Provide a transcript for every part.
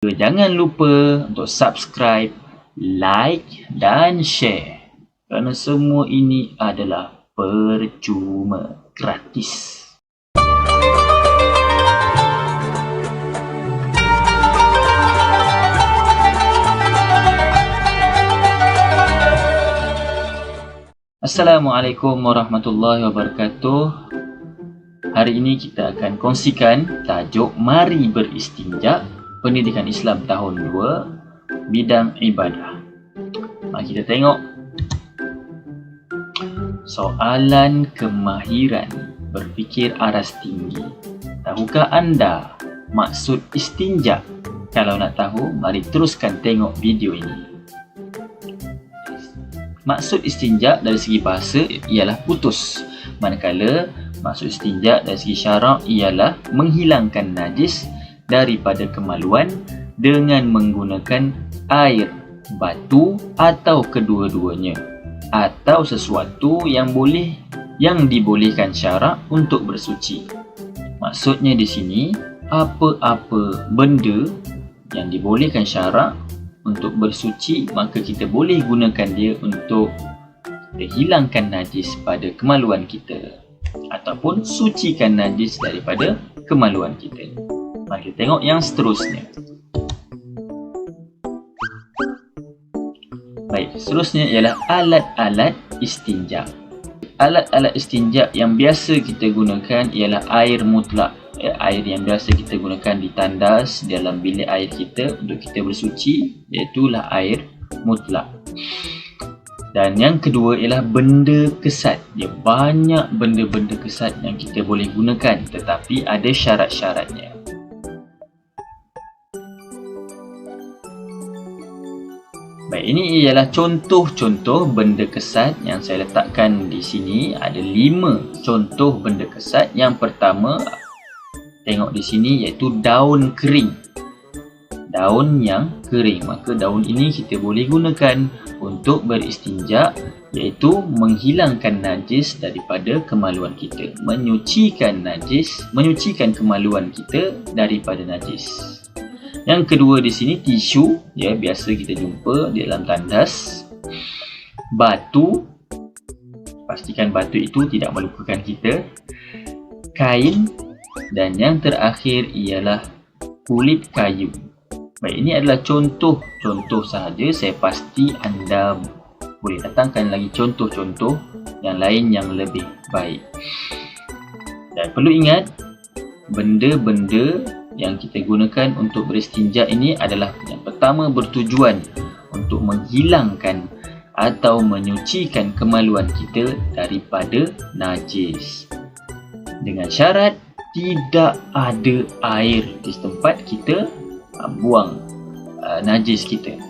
Jangan lupa untuk subscribe, like dan share. Kerana semua ini adalah percuma, gratis. Assalamualaikum warahmatullahi wabarakatuh. Hari ini kita akan kongsikan tajuk Mari Beristinja, Pendidikan Islam tahun 2, bidang ibadah. Mari kita tengok. Soalan kemahiran berfikir aras tinggi. Tahukah anda maksud istinja? Kalau nak tahu, mari teruskan tengok video ini. Maksud istinja dari segi bahasa ialah putus, manakala maksud istinja dari segi syarak ialah menghilangkan najis daripada kemaluan dengan menggunakan air, batu atau kedua-duanya, atau sesuatu yang dibolehkan syarak untuk bersuci. Maksudnya di sini, apa-apa benda yang dibolehkan syarak untuk bersuci, maka kita boleh gunakan dia untuk hilangkan najis pada kemaluan kita ataupun sucikan najis daripada kemaluan kita. Mari kita tengok yang seterusnya. Baik, seterusnya ialah alat-alat istinja. Alat-alat istinja yang biasa kita gunakan ialah air mutlak. Air yang biasa kita gunakan di tandas dalam bilik air kita untuk kita bersuci, iaitulah air mutlak. Dan yang kedua ialah benda kesat. Dia banyak benda-benda kesat yang kita boleh gunakan, tetapi ada syarat-syaratnya. Baik, ini ialah contoh-contoh benda kesat yang saya letakkan di sini. Ada 5 contoh benda kesat. Yang pertama, tengok di sini, iaitu daun kering. Daun yang kering. Maka daun ini kita boleh gunakan untuk beristinja, iaitu menghilangkan najis daripada kemaluan kita. Menyucikan kemaluan kita daripada najis. Yang kedua di sini tisu, biasa kita jumpa di dalam tandas. Batu, pastikan batu itu tidak melukakan kita. Kain, dan yang terakhir ialah kulit kayu. Baik, ini adalah contoh-contoh sahaja. Saya pasti anda boleh datangkan lagi contoh-contoh yang lain yang lebih baik. Dan perlu ingat, benda-benda yang kita gunakan untuk beristinja ini adalah yang pertama bertujuan untuk menghilangkan atau menyucikan kemaluan kita daripada najis. Dengan syarat tidak ada air di tempat kita buang najis kita.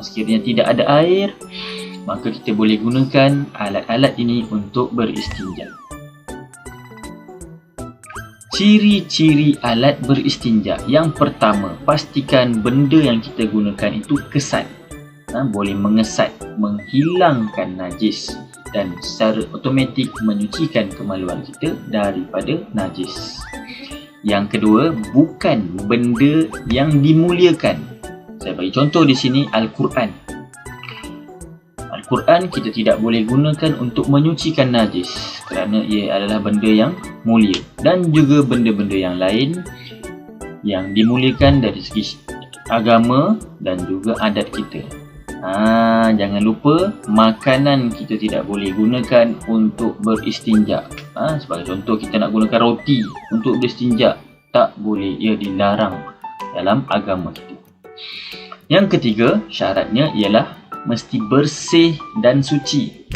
Sekiranya tidak ada air, maka kita boleh gunakan alat-alat ini untuk beristinja. Ciri-ciri alat beristinja. Yang pertama, pastikan benda yang kita gunakan itu kesat. Boleh mengesat, menghilangkan najis dan secara automatik menyucikan kemaluan kita daripada najis. Yang kedua, bukan benda yang dimuliakan. Saya bagi contoh di sini, Al-Quran. Al-Quran kita tidak boleh gunakan untuk menyucikan najis kerana ia adalah benda yang mulia. Dan juga benda-benda yang lain yang dimuliakan dari segi agama dan juga adat kita. Jangan lupa, makanan kita tidak boleh gunakan untuk beristinja. Sebagai contoh, kita nak gunakan roti untuk beristinja, tak boleh, ia dilarang dalam agama kita. Yang ketiga, syaratnya ialah mesti bersih dan suci.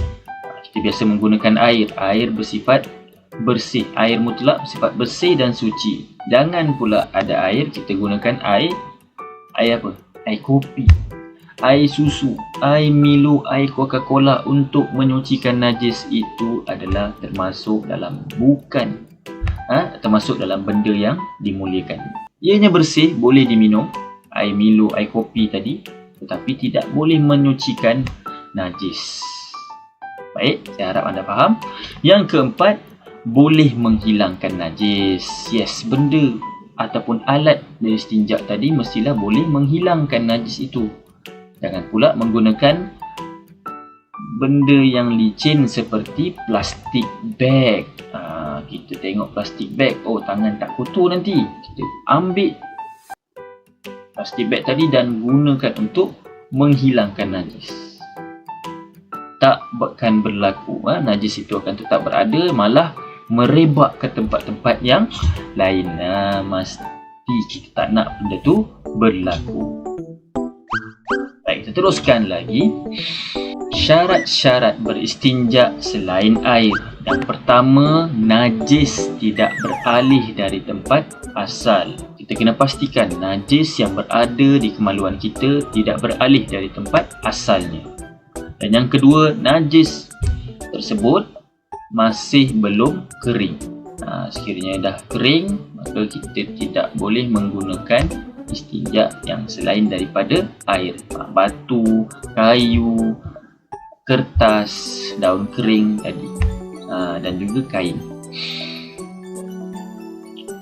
Kita biasa menggunakan air bersifat bersih, air mutlak bersifat bersih dan suci. Jangan pula ada air, kita gunakan air apa? Air kopi, air susu, air Milo, air Coca-Cola untuk menyucikan najis. Itu adalah termasuk dalam termasuk dalam benda yang dimuliakan. Ianya bersih, boleh diminum, air Milo, air kopi tadi, tetapi tidak boleh menyucikan najis. Baik, saya harap anda faham. Yang keempat, boleh menghilangkan najis. Yes, benda ataupun alat beristinja tadi mestilah boleh menghilangkan najis itu. Jangan pula menggunakan benda yang licin seperti plastik bag. Kita tengok plastik bag, tangan tak kotor nanti. Kita ambil plastik bag tadi dan gunakan untuk menghilangkan najis. Tak akan berlaku, najis itu akan tetap berada, malah merebak ke tempat-tempat yang lain. Mesti kita tak nak benda tu berlaku. Baik, kita teruskan lagi. Syarat-syarat beristinja selain air. Yang pertama, najis tidak beralih dari tempat asal. Kita kena pastikan najis yang berada di kemaluan kita tidak beralih dari tempat asalnya. Dan yang kedua, najis tersebut masih belum kering. Sekiranya dah kering, maka kita tidak boleh menggunakan istinja yang selain daripada air. Batu, kayu, kertas, daun kering tadi, dan juga kain.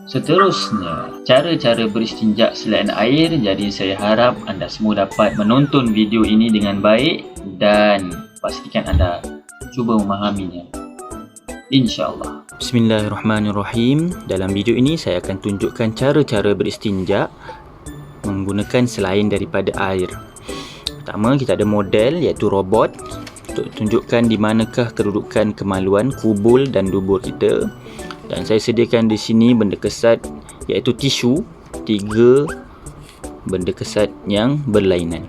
Seterusnya, cara-cara beristinja selain air. Jadi saya harap anda semua dapat menonton video ini dengan baik dan pastikan anda cuba memahaminya, InsyaAllah. Bismillahirrahmanirrahim. Dalam video ini saya akan tunjukkan cara-cara beristinja menggunakan selain daripada air. Pertama, kita ada model iaitu robot untuk tunjukkan di manakah kedudukan kemaluan kubul dan dubur kita. Dan saya sediakan di sini benda kesat iaitu tisu, 3 benda kesat yang berlainan.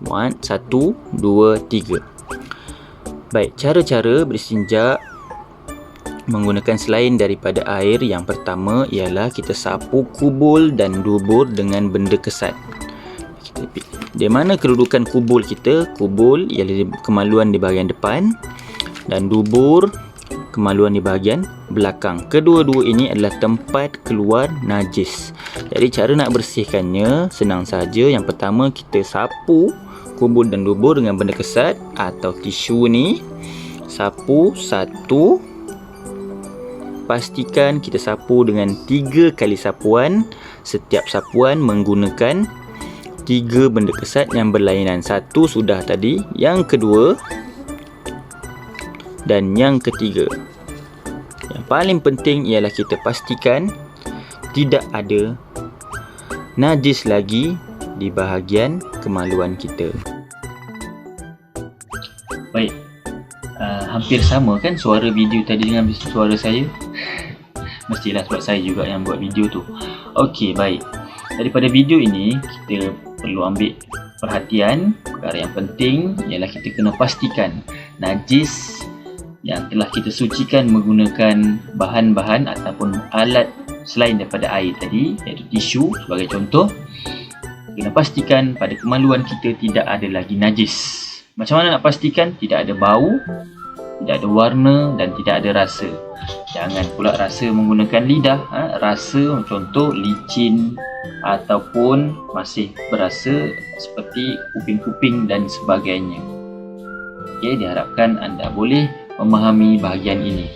Muat 1, 2, 3. Baik, cara-cara beristinja menggunakan selain daripada air. Yang pertama ialah kita sapu kubul dan dubur dengan benda kesat. Di mana kedudukan kubul kita? Kubul ialah kemaluan di bahagian depan dan dubur kemaluan di bahagian belakang. Kedua-dua ini adalah tempat keluar najis. Jadi cara nak bersihkannya senang saja. Yang pertama, kita sapu kubul dan dubur dengan benda kesat atau tisu ni. Sapu 1. Pastikan kita sapu dengan 3 kali sapuan. Setiap sapuan menggunakan 3 benda kesat yang berlainan. 1 sudah tadi, yang kedua dan yang ketiga. Yang paling penting ialah kita pastikan tidak ada najis lagi di bahagian kemaluan kita. Baik, hampir sama kan suara video tadi dengan suara saya? Mestilah sebab saya juga yang buat video tu. Okey, baik. Daripada video ini kita perlu ambil perhatian. Perkara yang penting ialah kita kena pastikan najis yang telah kita sucikan menggunakan bahan-bahan ataupun alat selain daripada air tadi, iaitu tisu sebagai contoh. Kena pastikan pada kemaluan kita tidak ada lagi najis. Macam mana nak pastikan? Tidak ada bau, tidak ada warna dan tidak ada rasa. Jangan pula rasa menggunakan lidah. Rasa contoh licin ataupun masih berasa seperti kuping-kuping dan sebagainya. Okey, diharapkan anda boleh memahami bahagian ini,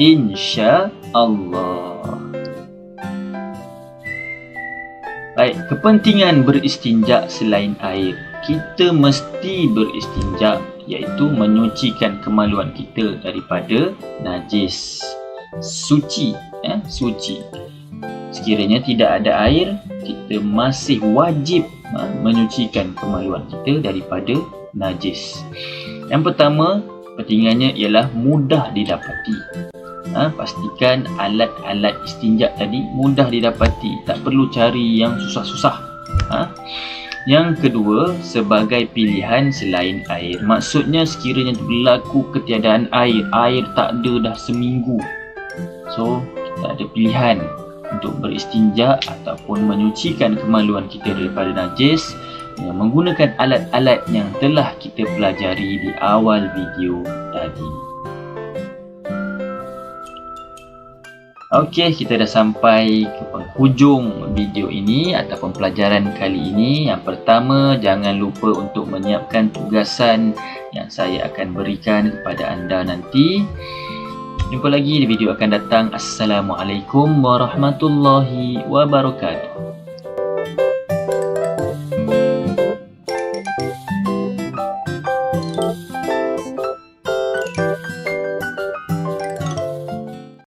InsyaAllah. Baik, kepentingan beristinja selain air. Kita mesti beristinja iaitu menyucikan kemaluan kita daripada najis. Suci, suci. Sekiranya tidak ada air, kita masih wajib menyucikan kemaluan kita daripada najis. Yang pertama, kepentingannya ialah mudah didapati. Pastikan alat-alat istinja tadi mudah didapati, tak perlu cari yang susah-susah. Yang kedua, sebagai pilihan selain air. Maksudnya sekiranya berlaku ketiadaan air tak ada dah seminggu, so kita ada pilihan untuk beristinja ataupun menyucikan kemaluan kita daripada najis dengan menggunakan alat-alat yang telah kita pelajari di awal video tadi. Okey, kita dah sampai ke penghujung video ini ataupun pelajaran kali ini. Yang pertama, jangan lupa untuk menyiapkan tugasan yang saya akan berikan kepada anda nanti. Jumpa lagi di video akan datang. Assalamualaikum warahmatullahi wabarakatuh.